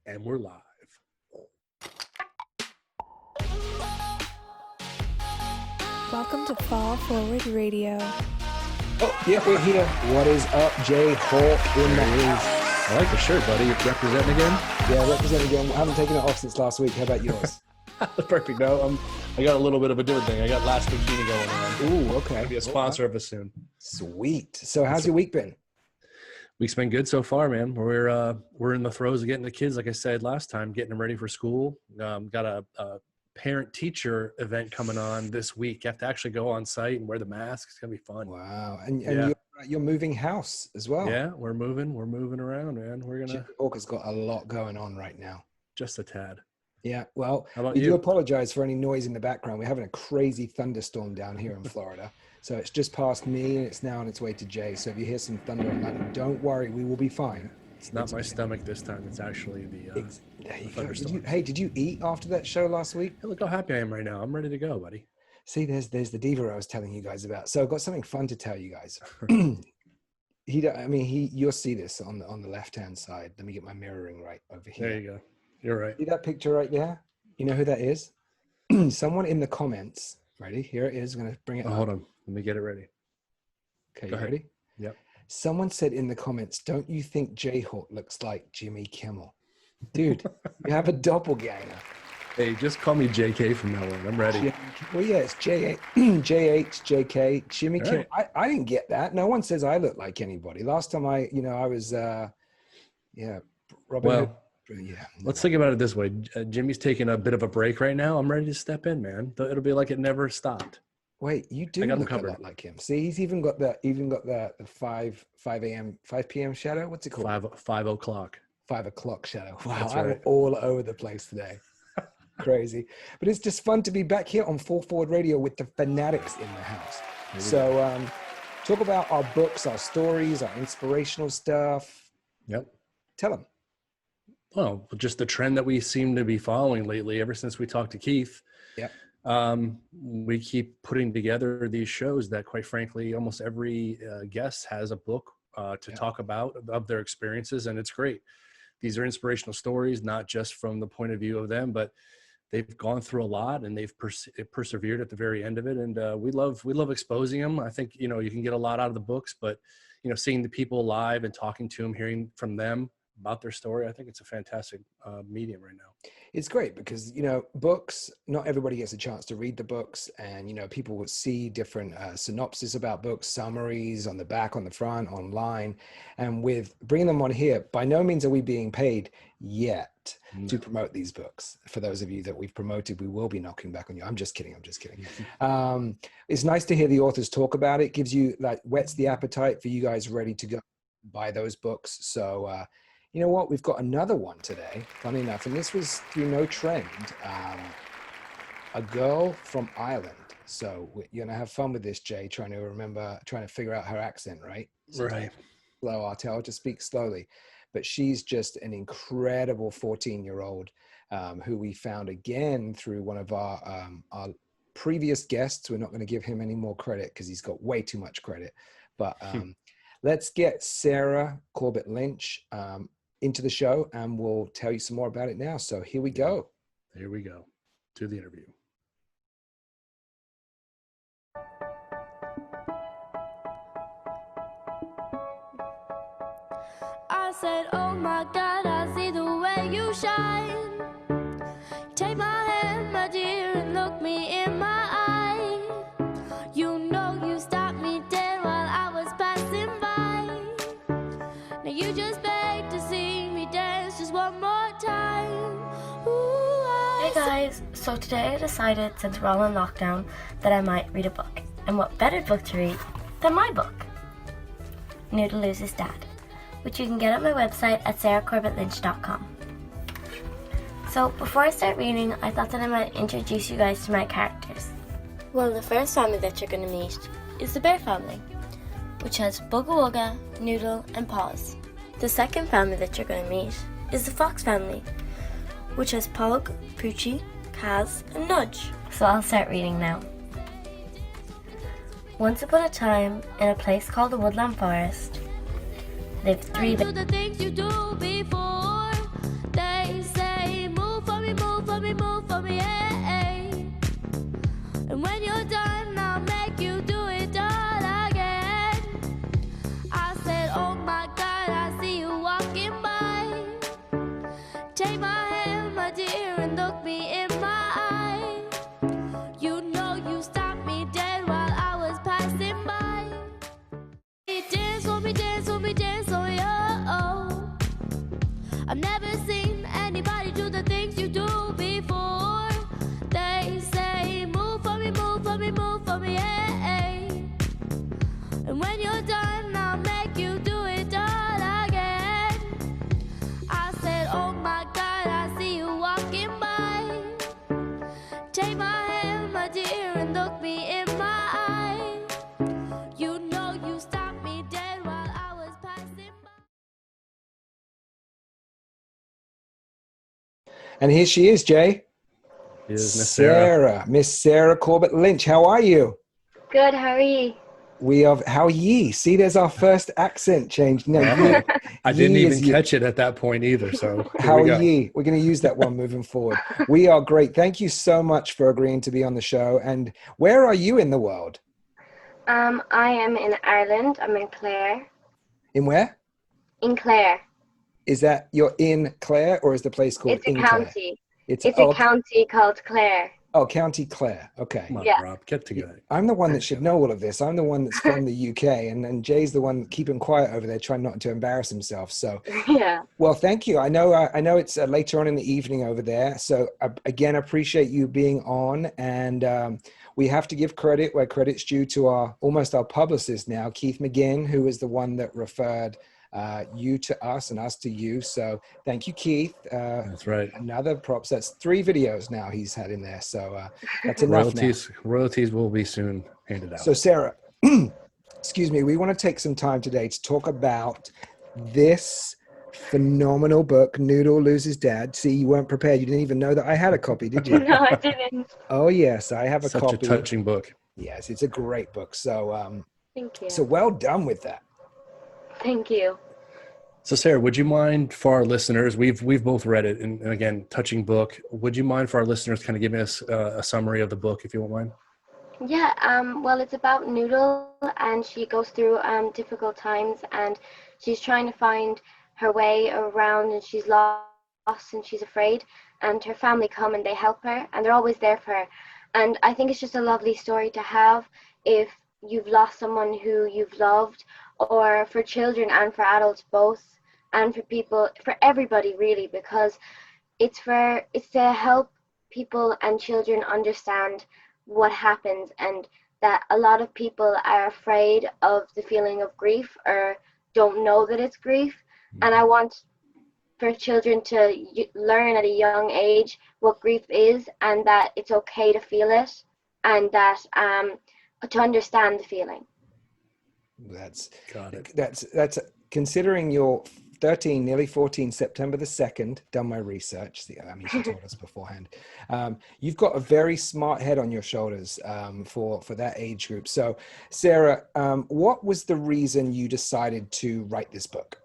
And we're live. Welcome to Fall Forward Radio. Oh, yeah, we're here. What is up, Jay Hawk in the house? I like the shirt, buddy. You're representing again? Yeah, representing again. I haven't taken it off since last week. How about yours? Perfect. No, I got a little bit of a different thing. I got Last Bikini going on. Ooh, okay. I'll be a sponsor of us soon. Sweet. So how's your week been? Week's been good so far, man. We're in the throes of getting the kids, like I said last time, getting them ready for school. Got a parent-teacher event coming on this week. You have to actually go on site and wear the mask. It's gonna be fun. Wow. And you're moving house as well. Yeah, we're moving around, man. We're gonna. Hawk has got a lot going on right now. Just a tad. Yeah. Well, how about we you? do apologize for any noise in the background. We're having a crazy thunderstorm down here in Florida. So it's just past me and it's now on its way to Jay. So if you hear some thunder and lightning, don't worry, we will be fine. It's not my stomach this time. It's actually the thunderstorm. Did you eat after that show last week? Hey, look how happy I am right now. I'm ready to go, buddy. See, there's the diva I was telling you guys about. So I've got something fun to tell you guys. You'll see this on the left-hand side. Let me get my mirroring right over here. There you go. You're right. See that picture right there? You know who that is? Someone in the comments. Ready? Here it is. I'm going to bring it up. Hold on. Let me get it ready. Okay, Go you ahead. ready? Yep. Someone said in the comments, don't you think Jayhawk looks like Jimmy Kimmel? Dude, you have a doppelganger. Hey, just call me JK from now on. I'm ready. Well, yeah, it's JH, JK, Jimmy Kimmel. Right. I didn't get that. No one says I look like anybody. Last time I was, Robin Hood. Yeah. Let's think about it this way. Jimmy's taking a bit of a break right now. I'm ready to step in, man. It'll be like it never stopped. Wait, you do look a lot like him. See, he's even got the 5 p.m. shadow. What's it called? 5 o'clock. 5 o'clock shadow. Wow, That's right. I'm all over the place today. Crazy. But it's just fun to be back here on Full Forward Radio with the fanatics in the house. So talk about our books, our stories, our inspirational stuff. Yep. Tell them. Well, just the trend that we seem to be following lately, ever since we talked to Keith. Yep. We keep putting together these shows that, quite frankly, almost every guest has a book to talk about of their experiences, and it's great. These are inspirational stories, not just from the point of view of them, but they've gone through a lot and they've persevered at the very end of it. And we love exposing them. I think, you can get a lot out of the books, but, seeing the people live and talking to them, hearing from them about their story, I think it's a fantastic medium right now. It's great because, books, not everybody gets a chance to read the books, and, people will see different synopses about books, summaries on the back, on the front, online. And with bringing them on here, by no means are we being paid yet to promote these books. For those of you that we've promoted, we will be knocking back on you. I'm just kidding. It's nice to hear the authors talk about it. Gives you, whets the appetite for you guys ready to go buy those books. So, you know what? We've got another one today, funny enough, and this was through no trend. A girl from Ireland. So you're going to have fun with this, Jay, trying to figure out her accent, right? Right. Slow, I'll tell her to speak slowly. But she's just an incredible 14-year-old who we found again through one of our previous guests. We're not going to give him any more credit because he's got way too much credit. But let's get Sarah Corbett Lynch into the show, and we'll tell you some more about it now. So here we go. Here we go to the interview. I said, oh my God, I see the way you shine. Take my hand, my dear, and look me in my eye. You know you stopped me dead while I was passing by. Now you just begged to see me dance just one more time. Ooh, Hey guys, so today I decided, since we're all in lockdown, that I might read a book. And what better book to read than my book, Noodle Loses Dad, which you can get at my website at sarahcorbettLynch.com. So before I start reading, I thought that I might introduce you guys to my characters. Well, the first family that you're going to meet is the bear family, which has Bugga Wugga, Noodle, and Paws. The second family that you're going to meet is the fox family, which has Pug, Poochie, Kaz, and Nudge. So I'll start reading now. Once upon a time, in a place called the Woodland Forest, lived three do the things you do before they move for me, hey. And when you're done, I'll make you do it all again. I said, oh my God, I see you walking by. Take my hand, my dear, and look me in my eye. You know you stopped me dead while I was passing by. Dance for me, dance for me, dance for me, oh. I've never seen anybody do the things you do before. They say, move for me, move for me, move for me, hey. And when you're done, I'll make you do it all again. I said, oh my God, I see you walking by. Take my hand, my dear, and look me in my eye. You know you stopped me dead while I was passing by. And here she is, Jay. Is Miss Sarah. Miss Sarah Corbett Lynch. How are you? Good, how are you? We are, how ye? See, there's our first accent change. No, ye, I didn't ye even is ye. catch it at that point either. So here How we are go. ye? We're going to use that one moving forward. We are great. Thank you so much for agreeing to be on the show. And where are you in the world? I am in Ireland. I'm in Clare. In where? In Clare. Is that you're in Clare, or is the place called It's a in Clare? county. It's a county called Clare. Oh, County Clare. Okay. Come on, Yeah. Rob, get together. I'm the one that should know all of this. I'm the one that's from the UK, and Jay's the one keeping quiet over there, trying not to embarrass himself. So, Yeah. well, thank you. I know it's later on in the evening over there. So again, appreciate you being on, and we have to give credit where credit's due to our publicist now, Keith McGinn, who is the one that referred you to us and us to you. So thank you, Keith. That's right. Another props. That's 3 videos now he's had in there. So that's enough now. Royalties will be soon handed out. So Sarah, excuse me, we want to take some time today to talk about this phenomenal book, Noodle Loses Dad. See, you weren't prepared. You didn't even know that I had a copy, did you? No, I didn't. Oh yes, I have a Such copy. a touching book. Yes, it's a great book. So Thank you. so well done with that. Thank you. So Sarah, would you mind for our listeners, we've both read it, and again, touching book. Would you mind for our listeners kind of giving us a summary of the book, if you won't mind? Yeah, well, it's about Noodle, and she goes through difficult times, and she's trying to find her way around, and she's lost, and she's afraid, and her family come and they help her, and they're always there for her. And I think it's just a lovely story to have if you've lost someone who you've loved, or for children and for adults both, and for people, for everybody really, because it's to help people and children understand what happens, and that a lot of people are afraid of the feeling of grief or don't know that it's grief. And I want for children to learn at a young age what grief is, and that it's okay to feel it, and that to understand the feeling. That's Got it. That's considering you're 13, nearly 14, September the 2nd, done my research. I mean, she told us beforehand. You've got a very smart head on your shoulders for that age group. So Sarah, what was the reason you decided to write this book?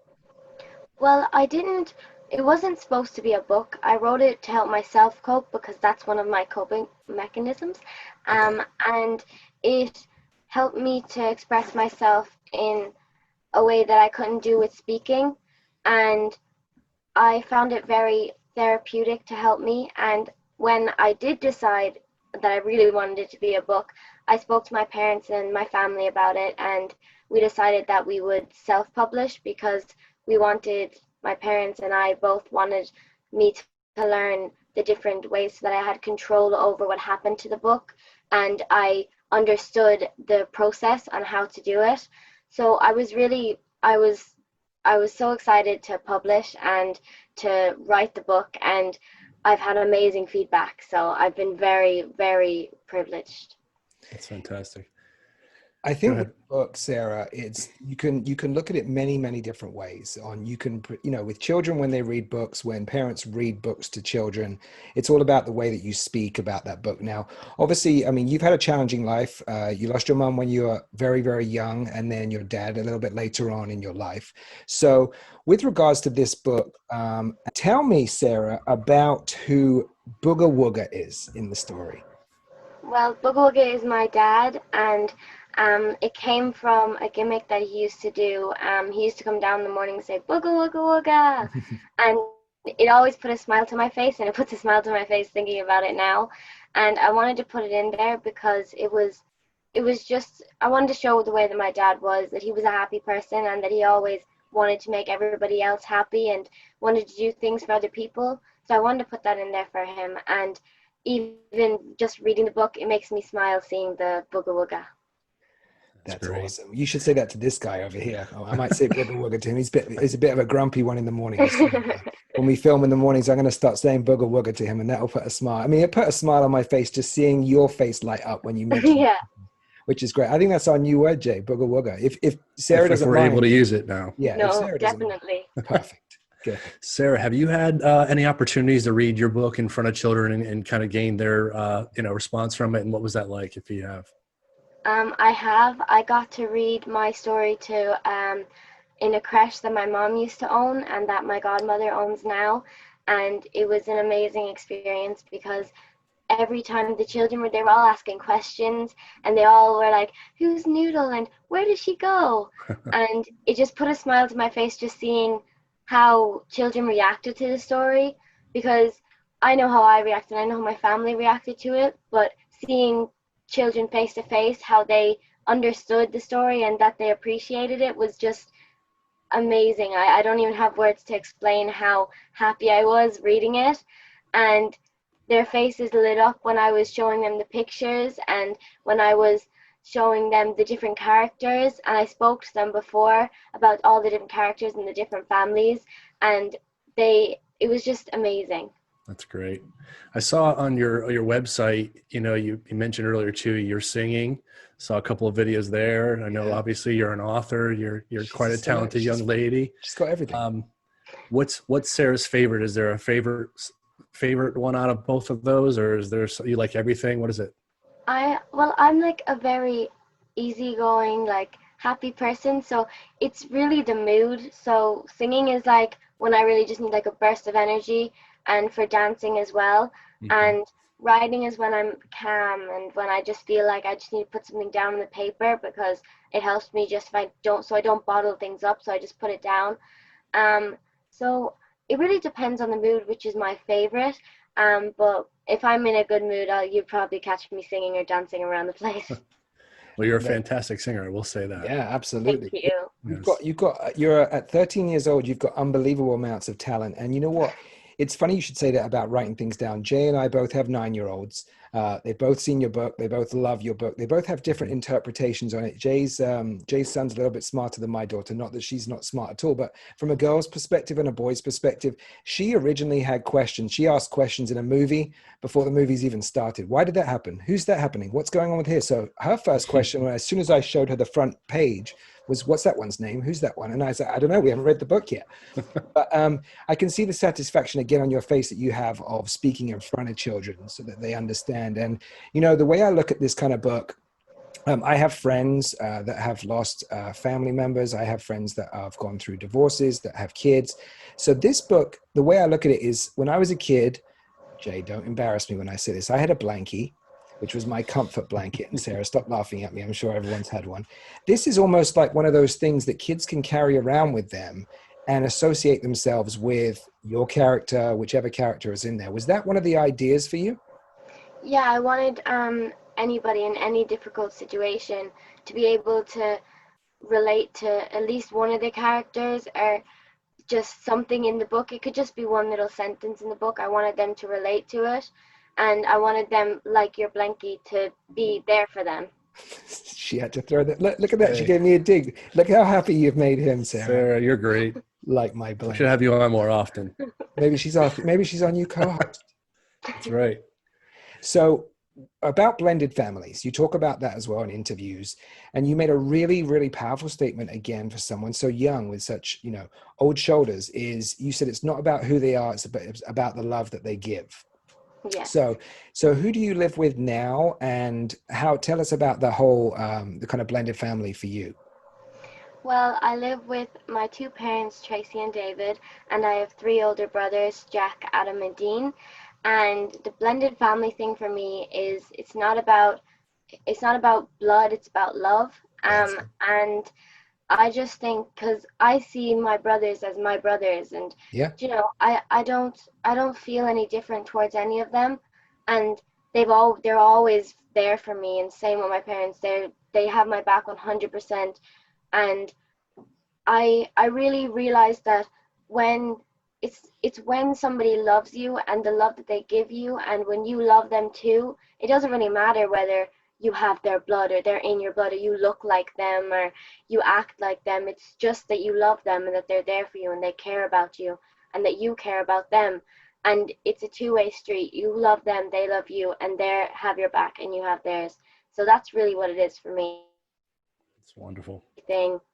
Well, it wasn't supposed to be a book. I wrote it to help myself cope, because that's one of my coping mechanisms. And it helped me to express myself in a way that I couldn't do with speaking. And I found it very therapeutic to help me. And when I did decide that I really wanted it to be a book, I spoke to my parents and my family about it, and we decided that we would self-publish, because my parents and I both wanted me to learn the different ways so that I had control over what happened to the book, and I understood the process on how to do it. So I was so excited to publish and to write the book, and I've had amazing feedback. So I've been very, very privileged. That's fantastic. I think with the book, Sarah, it's you can look at it many different ways. With children, when they read books, when parents read books to children, it's all about the way that you speak about that book. Now, obviously, I mean, you've had a challenging life. You lost your mom when you were very young, and then your dad a little bit later on in your life. So, with regards to this book, tell me, Sarah, about who Booger Wooger is in the story. Well, Booga Wooga is my dad, and it came from a gimmick that he used to do. He used to come down in the morning and say, Booga Wooga Wooga, and it always put a smile to my face, and it puts a smile to my face thinking about it now. And I wanted to put it in there because it was just, I wanted to show the way that my dad was, that he was a happy person and that he always wanted to make everybody else happy and wanted to do things for other people. So I wanted to put that in there for him. And even just reading the book, it makes me smile seeing the Booga Wooga. That's awesome. You should say that to this guy over here. Oh, I might say Booga Wooga to him. He's a bit of a grumpy one in the mornings. When we film in the mornings, I'm going to start saying Booga Wooga to him, and that'll put a smile. I mean, it put a smile on my face just seeing your face light up when you mentioned it, which is great. I think that's our new word, Jay, Booga Wooga. If Sarah doesn't mind, able to use it now. Yeah, no, definitely. Perfect. Good. Sarah, have you had any opportunities to read your book in front of children and kind of gain their response from it? And what was that like, if you have? I have. I got to read my story to in a creche that my mom used to own and that my godmother owns now, and it was an amazing experience because every time the children they were all asking questions, and they all were like, "Who's Noodle?" and "Where did she go?" And it just put a smile to my face just seeing how children reacted to the story, because I know how I reacted and I know how my family reacted to it, but seeing children face to face, how they understood the story and that they appreciated it was just amazing. I don't even have words to explain how happy I was reading it, and their faces lit up when I was showing them the pictures and when I was showing them the different characters, and I spoke to them before about all the different characters and the different families, and it was just amazing. That's great. I saw on your website, you mentioned earlier too, you're singing. Saw a couple of videos there. I know obviously you're an author. You're quite a talented young lady. She's got everything. What's Sarah's favorite? Is there a favorite one out of both of those, or is there you like everything? What is it? I'm like a very easygoing, like happy person, so it's really the mood. So singing is like when I really just need like a burst of energy, and for dancing as well. Mm-hmm. And writing is when I'm calm and when I just feel like I just need to put something down on the paper, because it helps me just I don't bottle things up, so I just put it down. So it really depends on the mood, which is my favorite. But if I'm in a good mood, you'd probably catch me singing or dancing around the place. Well, you're a fantastic singer, I will say that. Yeah, absolutely. Thank you. You're at 13 years old, you've got unbelievable amounts of talent. And you know what? It's funny you should say that about writing things down. Jay and I both have 9-year-olds. They've both seen your book. They both love your book. They both have different interpretations on it. Jay's son's a little bit smarter than my daughter. Not that she's not smart at all, but from a girl's perspective and a boy's perspective, she originally had questions. She asked questions in a movie before the movie's even started. Why did that happen? Who's that happening? What's going on with here? So her first question, as soon as I showed her the front page, was, what's that one's name? Who's that one? And I said, I don't know. We haven't read the book yet. But I can see the satisfaction again on your face that you have of speaking in front of children so that they understand. And, the way I look at this kind of book, I have friends that have lost family members. I have friends that have gone through divorces, that have kids. So this book, the way I look at it is, when I was a kid, Jay, don't embarrass me when I say this, I had a blankie, which was my comfort blanket. And Sarah, stop laughing at me. I'm sure everyone's had one. This is almost like one of those things that kids can carry around with them and associate themselves with your character, whichever character is in there. Was that one of the ideas for you? Yeah, I wanted anybody in any difficult situation to be able to relate to at least one of the characters, or just something in the book. It could just be one little sentence in the book. I wanted them to relate to it. And I wanted them, like your blankie, to be there for them. She had to throw that. Look at that. Hey. She gave me a dig. Look how happy you've made him, Sarah. Sarah, you're great. Like my blankie. We should have you on more often. Maybe she's on you co-host. That's right. So about blended families, you talk about that as well in interviews, and you made a really, really powerful statement again for someone so young with such, old shoulders. Is you said it's not about who they are, it's about the love that they give. Yes. So who do you live with now, and tell us about the whole the kind of blended family for you? Well, I live with my two parents, Tracy and David, and I have three older brothers, Jack, Adam, and Dean. And the blended family thing for me is it's not about blood, it's about love. And I just think, because I see my brothers as my brothers, and Yeah. I don't feel any different towards any of them, and they're always there for me. And same with my parents, they have my back 100%. And I really realized that when it's when somebody loves you and the love that they give you, and when you love them too, it doesn't really matter whether you have their blood or they're in your blood or you look like them or you act like them. It's just that you love them and that they're there for you and they care about you and that you care about them. And it's a two-way street. You love them, they love you, and they have your back and you have theirs. So that's really what it is for me. It's wonderful.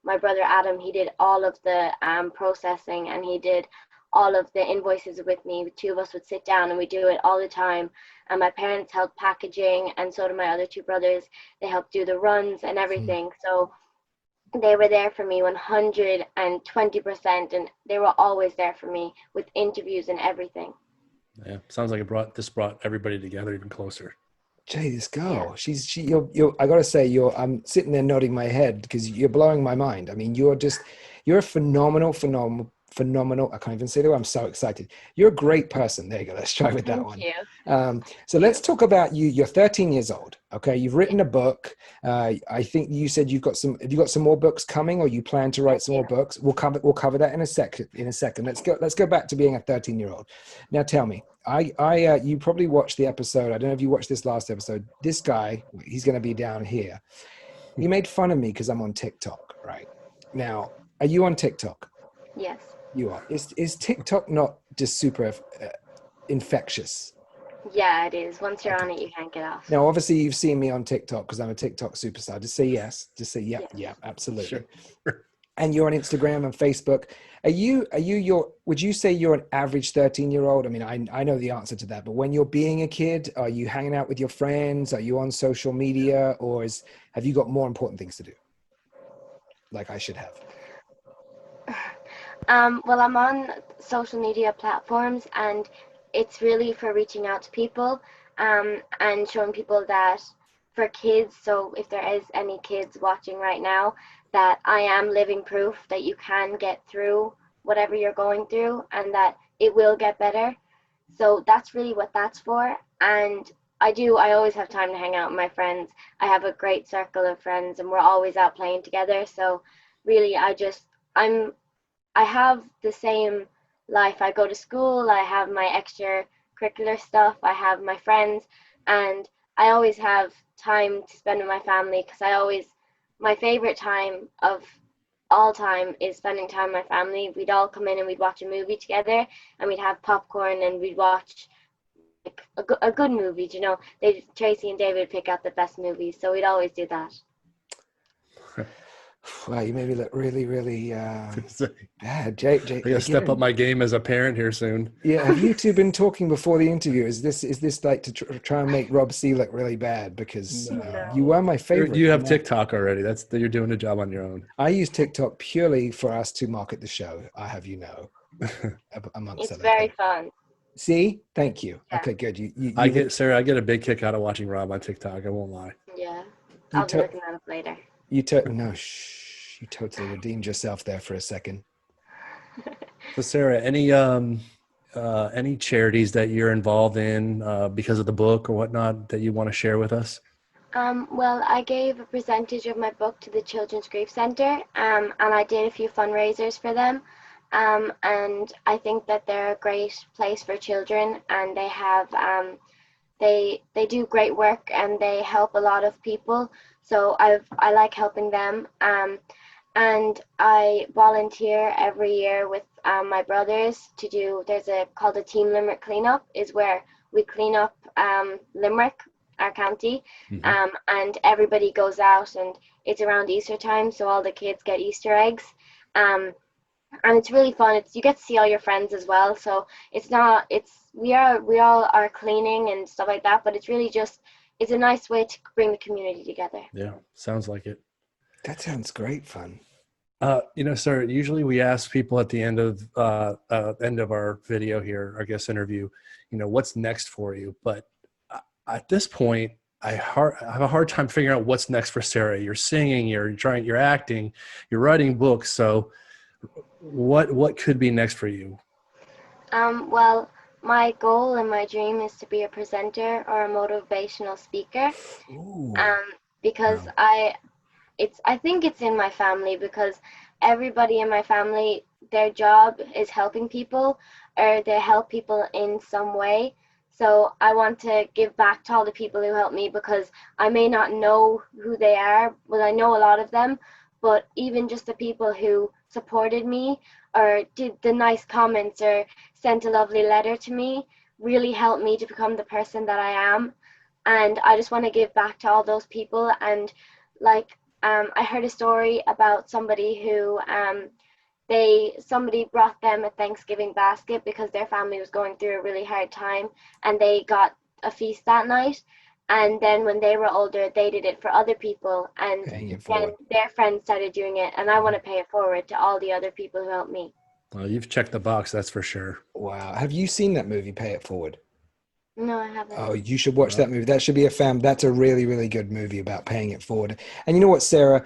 My brother Adam, he did all of the processing, and he did all of the invoices with me. The two of us would sit down and we do it all the time. And my parents helped packaging, and so did my other two brothers. They helped do the runs and everything. So they were there for me 120%, and they were always there for me with interviews and everything. Yeah, sounds like it brought everybody together even closer. Jay, this girl, you're I gotta say, I'm sitting there nodding my head because you're blowing my mind. I mean, you're a phenomenal. I can't even say the word. I'm so excited. You're a great person. There you go. Let's try with that one. Thank you. So let's talk about you. You're 13 years old. Okay. You've written a book. I think you said have you got some more books coming, or you plan to write some more books? We'll cover that in a second. Let's go back to being a 13-year-old. Now tell me, you probably watched the episode. I don't know if you watched this last episode. This guy, he's going to be down here. He made fun of me because I'm on TikTok, right? Now, are you on TikTok? Yes. You are. Is TikTok not just super infectious? Yeah, it is. Once you're on it, you can't get off. Now, obviously, you've seen me on TikTok because I'm a TikTok superstar. Just say yes. Just say yeah, absolutely. Sure. And you're on Instagram and Facebook. Would you say you're an average 13-year-old? I mean, I know the answer to that, but when you're being a kid, are you hanging out with your friends? Are you on social media, or have you got more important things to do? Like I should have. Well, I'm on social media platforms, and it's really for reaching out to people and showing people that for kids, so if there is any kids watching right now, that I am living proof that you can get through whatever you're going through and that it will get better. So that's really what that's for. And I always have time to hang out with my friends. I have a great circle of friends and we're always out playing together. So really, I have the same life. I go to school, I have my extracurricular stuff, I have my friends, and I always have time to spend with my family because my favorite time of all time is spending time with my family. We'd all come in and we'd watch a movie together, and we'd have popcorn and we'd watch like a good movie. Tracy and David pick out the best movies, so we'd always do that. Wow, you made me look really, really bad. Jay, I gotta step up my game as a parent here soon. Yeah, have you two been talking before the interview? Is this like to try and make Rob C look really bad? Because you were my favorite. You have TikTok already. You're doing a job on your own. I use TikTok purely for us to market the show. I have amongst it's very fun. See, thank you. Yeah. Okay, good. Sarah, I get a big kick out of watching Rob on TikTok. I won't lie. Yeah, I'll be looking that up later. You totally redeemed yourself there for a second. So Sarah, any charities that you're involved in because of the book or whatnot that you want to share with us? Well, I gave a percentage of my book to the Children's Grief Center, and I did a few fundraisers for them. And I think that they're a great place for children, and they have they do great work and they help a lot of people. So I like helping them. And I volunteer every year with my brothers to do, called a Team Limerick Cleanup, is where we clean up Limerick our county. And everybody goes out, and it's around Easter time, so all the kids get Easter eggs. And it's really fun. You get to see all your friends as well. So we all are cleaning and stuff like that, but it's really just, it's a nice way to bring the community together. Yeah, sounds like it. That sounds great fun. Sarah, usually we ask people at the end of our video here, our guest interview, what's next for you? But at this point, I have a hard time figuring out what's next for Sarah. You're singing, you're acting, you're writing books. So what could be next for you? Well, my goal and my dream is to be a presenter or a motivational speaker. Ooh. Because Wow. I think it's in my family, because everybody in my family, their job is helping people, or they help people in some way. So I want to give back to all the people who helped me, because I may not know who they are. Well, I know a lot of them, but even just the people who supported me or did the nice comments or sent a lovely letter to me really helped me to become the person that I am. And I just want to give back to all those people. And I heard a story about somebody who somebody brought them a Thanksgiving basket because their family was going through a really hard time, and they got a feast that night. And then when they were older, they did it for other people, and then their friends started doing it. And I want to pay it forward to all the other people who helped me. Well, you've checked the box, that's for sure. Wow. Have you seen that movie, Pay It Forward? No, I haven't. Oh, you should watch that movie. That should be that's a really, really good movie about paying it forward. And you know what, Sarah?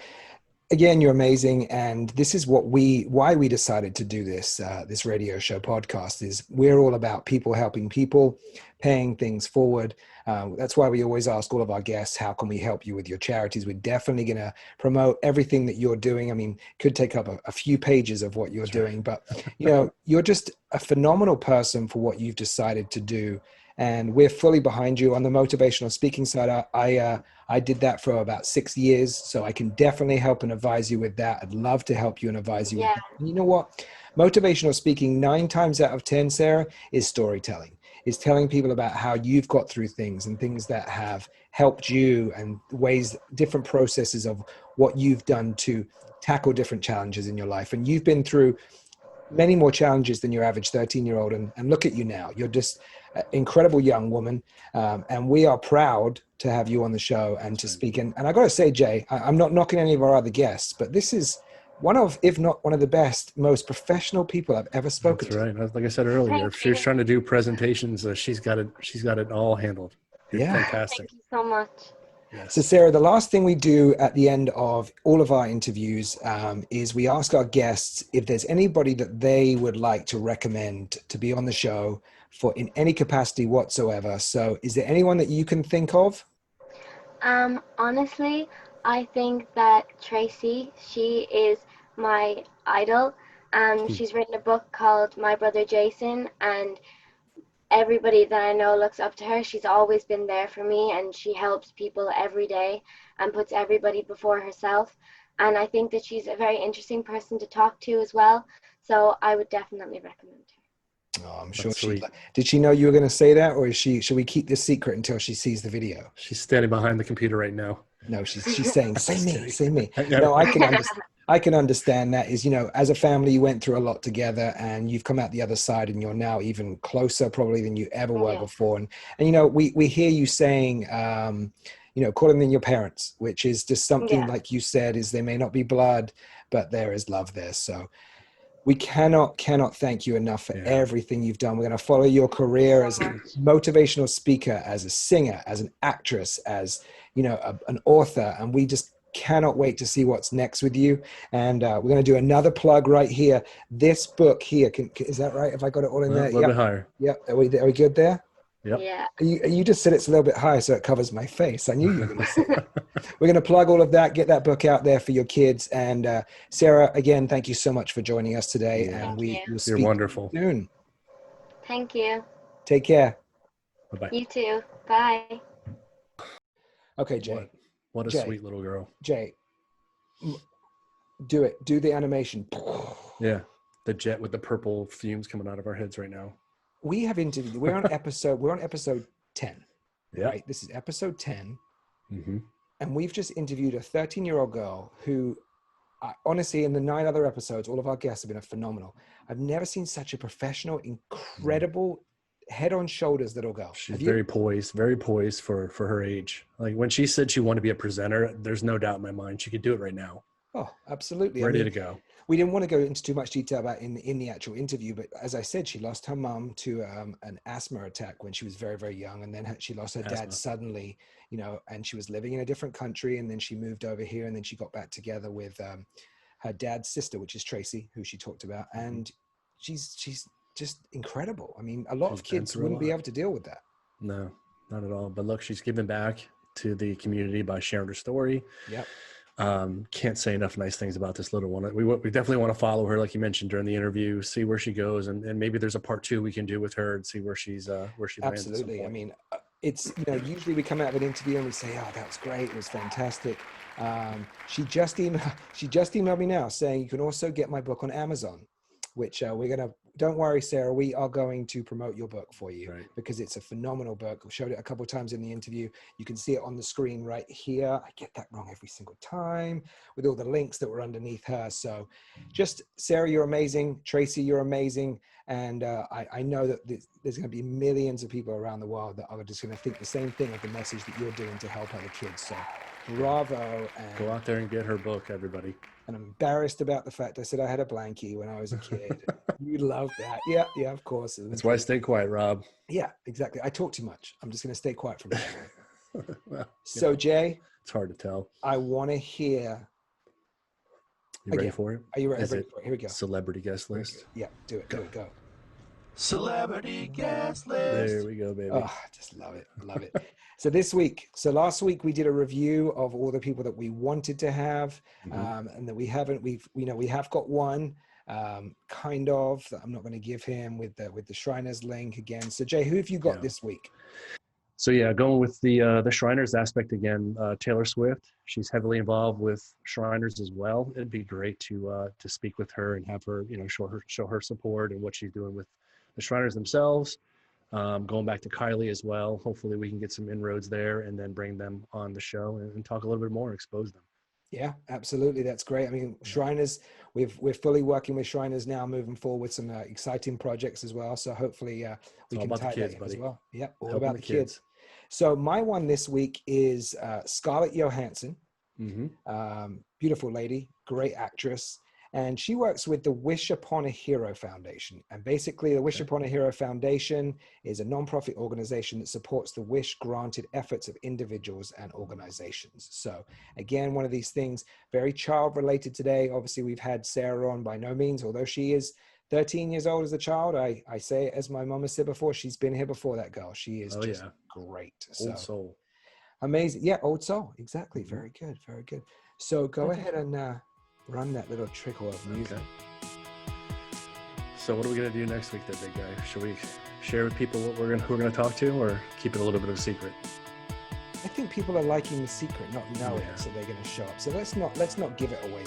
Again, you're amazing. And this is why we decided to do this radio show podcast. Is we're all about people helping people, paying things forward. That's why we always ask all of our guests, how can we help you with your charities? We're definitely going to promote everything that you're doing. I mean, could take up a few pages of what you're doing, but you're just a phenomenal person for what you've decided to do. And we're fully behind you on the motivational speaking side. I did that for about 6 years, so I can definitely help and advise you with that. I'd love to help you and advise you with that. And you know what? Motivational speaking, 9 times out of 10, Sarah, is storytelling. Is telling people about how you've got through things and things that have helped you, and different processes of what you've done to tackle different challenges in your life. And you've been through many more challenges than your average 13-year-old. And look at you now. You're just an incredible young woman. And we are proud to have you on the show and to speak. And I got to say, Jay, I'm not knocking any of our other guests, but this is one of, if not one of the best, most professional people I've ever spoken to. That's right. Like I said earlier, if she was trying to do presentations, she's got it all handled. You're fantastic. Thank you so much. Yes. So Sarah, the last thing we do at the end of all of our interviews is we ask our guests if there's anybody that they would like to recommend to be on the show for in any capacity whatsoever. So is there anyone that you can think of? Honestly, I think that Tracy, she is my idol. She's written a book called My Brother Jason, and everybody that I know looks up to her. She's always been there for me, and she helps people every day and puts everybody before herself. And I think that she's a very interesting person to talk to as well. So I would definitely recommend her. Oh, I'm sure did she know you were going to say that, or should we keep this secret until she sees the video? She's standing behind the computer right now. No, she's saying, say me. No, I can understand that. Is, as a family, you went through a lot together, and you've come out the other side, and you're now even closer probably than you ever were before. And we hear you saying, calling them your parents, which is just something like you said, is they may not be blood, but there is love there. So we cannot thank you enough for everything you've done. We're going to follow your career as a motivational speaker, as a singer, as an actress, as an author, and we just cannot wait to see what's next with you. And we're going to do another plug right here. This book here, is that right? Have I got it all in there? A little bit higher. Yep. Are we good there? Yep. Yeah. You just said it's a little bit higher so it covers my face. I knew you were going to say that. We're going to plug all of that, get that book out there for your kids. And Sarah, again, thank you so much for joining us today. And we will speak wonderful. soon. Thank you. Take care. Bye-bye. You too. Bye. Okay, Jay. What a Jay. sweet little girl. Jay, do it. Do the animation. Yeah. The jet with the purple fumes coming out of our heads right now. We have interviewed. We're on episode 10. Yeah. right? This is episode 10. Mm-hmm. And we've just interviewed a 13-year-old girl who, honestly, in the 9 other episodes, all of our guests have been phenomenal. I've never seen such a professional, incredible, head on shoulders little girl. She's very poised for her age. Like when she said she wanted to be a presenter, there's no doubt in my mind she could do it right now. Oh, absolutely. Ready to go. We didn't want to go into too much detail about in the actual interview, but as I said, she lost her mom to an asthma attack when she was very, very young. And then she lost her dad suddenly, you know, and she was living in a different country. And then she moved over here, and then she got back together with her dad's sister, which is Tracy, who she talked about. And she's just incredible. I mean, a lot of kids wouldn't be able to deal with that. No, not at all. But look, she's giving back to the community by sharing her story. Yep. Can't say enough nice things about this little one. We definitely want to follow her, like you mentioned during the interview, see where she goes, and maybe there's a part 2 we can do with her and see where she lands. Absolutely. I mean, it's, you know, usually we come out of an interview and we say, oh, that was great, it was fantastic. She just emailed me now saying you can also get my book on Amazon, which don't worry, Sarah, we are going to promote your book for you, because it's a phenomenal book. We showed it a couple of times in the interview. You can see it on the screen right here. I get that wrong every single time, with all the links that were underneath her. So just, Sarah, you're amazing. Tracy, you're amazing. And I know that there's going to be millions of people around the world that are just going to think the same thing of the message that you're doing to help other kids. So bravo. And go out there and get her book, everybody. And I'm embarrassed about the fact I said I had a blankie when I was a kid. You love that. Yeah, of course. That's why I stay quiet, Rob. Yeah, exactly. I talk too much. I'm just going to stay quiet from now on. Well, so, Jay. It's hard to tell. I want to hear. You ready for it? Are you ready? Is it Here we go. Celebrity guest list? Yeah, do it. Go. Celebrity guest list. There we go, baby. Oh, I just love it. So last week we did a review of all the people that we wanted to have, and that we haven't. We have got one, kind of. I'm not going to give him with the Shriners link again. So Jay, who have you got this week? So yeah, going with the Shriners aspect again. Taylor Swift. She's heavily involved with Shriners as well. It'd be great to speak with her and have her, you know, show her support and what she's doing with the Shriners themselves. Going back to Kylie as well. Hopefully we can get some inroads there and then bring them on the show and talk a little bit more, expose them. Yeah, absolutely. That's great. I mean, Shriners, we're fully working with Shriners now, moving forward with some exciting projects as well. So hopefully we can tie that in as well. Yeah, all about the kids. So my one this week is Scarlett Johansson. Beautiful lady, great actress. And she works with the Wish Upon a Hero Foundation. And basically the Wish Upon a Hero Foundation is a nonprofit organization that supports the wish-granted efforts of individuals and organizations. So again, one of these things, very child-related today. Obviously, we've had Sarah on, by no means, although she is 13 years old as a child. I say it as my mom has said before, she's been here before, that girl. She is great. Old soul. Amazing. Yeah, old soul. Exactly. Very good. Very good. So go ahead and run that little trickle of music. Okay. So what are we going to do next week, that big guy? Should we share with people what who we're going to talk to, or keep it a little bit of a secret? I think people are liking the secret, not knowing it, so they're going to show up. So let's not give it away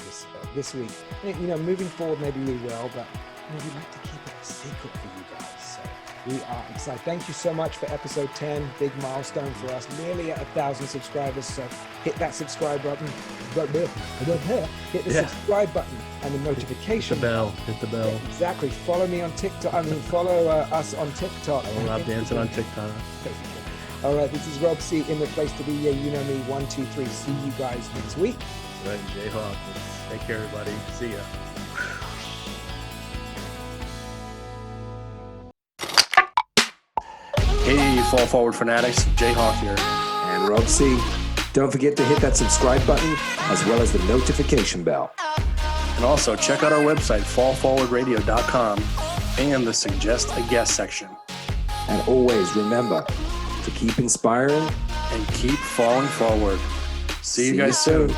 this week. You know, moving forward, maybe we will, but we'd like to keep it a secret for you guys. So we are excited. Thank you so much for episode 10, big milestone for us, nearly at 1,000 subscribers. So hit that subscribe button. Hit the subscribe button and the notification. Hit the bell. Exactly. Follow me on TikTok. Follow us on TikTok. Rob dancing on TikTok. All right, this is Rob C. in the place to be. Yeah, you know me. 1, 2, 3. See you guys next week. Right, Jayhawk. Take care, everybody. See ya. Hey, Fall Forward fanatics. Jayhawk here. And Rob C. Don't forget to hit that subscribe button as well as the notification bell. And also check out our website, fallforwardradio.com, and the Suggest a Guest section. And always remember to keep inspiring and keep falling forward. See you guys soon.